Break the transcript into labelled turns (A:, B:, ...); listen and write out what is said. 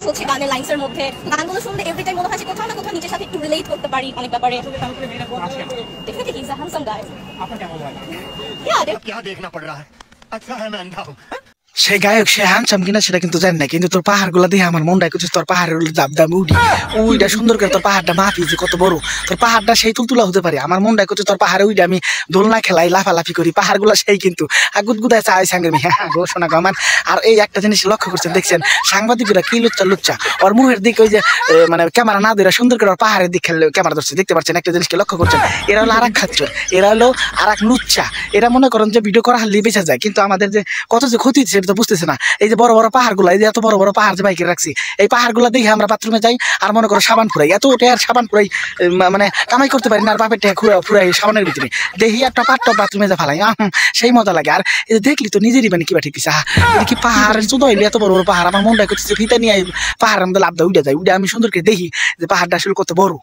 A: হচ্ছে গানের লাইনসের মধ্যে গানগুলো শুনলে এভরি টাইম মনে হয় যে কোথাও না কোথাও নিজের সাথে একটু রিলেট করতে পারি অনেক ব্যাপারে। Definitely he's a handsome guy. Yeah,
B: क्या देखना पड़ रहा है? अच्छा है मैं अंधा हूँ।
C: সে গায়ক সে হ্যান্ডসাম কিনা সেটা কিন্তু জানি না, কিন্তু তোর পাহাড় গুলা দেখে আমার মনটা করছিস তোর পাহাড়ের দাম দাম উঠি ওইটা সুন্দর করে তোর পাহাড়টা মাপি যে কত বড় তোর পাহাড়টা সেই তুলতুলা হতে পারে। আমার মনটা করছে তোর পাহাড়ে উইটা আমি দোলনা খেলাই লাফালাফি করি, পাহাড় গুলা সেই কিন্তু গুদগুদায় চাই সঙ্গে হ্যাঁ গো শোনা গো আমার। আর এই একটা জিনিস লক্ষ্য করছেন দেখছেন সাংবাদিকরা কি লুচ্চা ওর মুখের দিকে ওই যে মানে ক্যামেরা না ধরে সুন্দর করে ওর পাহাড়ের দিক খেললে ক্যামেরা ধরছে দেখতে পাচ্ছেন একটা জিনিসকে লক্ষ্য করছেন। এরা হলো আর এক খাচ্চর, এরা হলো আর এক লুচ্চা। এরা মনে করেন যে ভিডিও করা হারলেই বেঁচে যায়, কিন্তু আমাদের যে কত যে ক্ষতি সেটা তো বুঝতেছে না। এই যে বড় বড় পাহাড়গুলো, এই যে এত বড় বড় পাহাড় যে বাইকে রাখছি, এই পাহাড়গুলো দেখে আমরা বাথরুমে যাই আর মনে করো সাবান ফুরাই, এত আর সাবান ফুরাই মানে কামাই করতে পারি না, আর বাপের টাকা ফুরাই সাবানের ভিতরে দেখি একটা পাট্ট বাথরুমে যা ফালাই সেই মজা লাগে। আর এই যে দেখলি তো নিজেরই মানে কিবা ঠিক আছে এটা কি পাহাড়ের চুদা হইলে এত বড় বড় পাহাড় আমার মনটা করতেছে ফিতা নিয়ে পাহাড় আমাদের লাভ উঠে যায়, উঠে আমি সুন্দর করে দেখি যে পাহাড়টা আসলে কত বড়।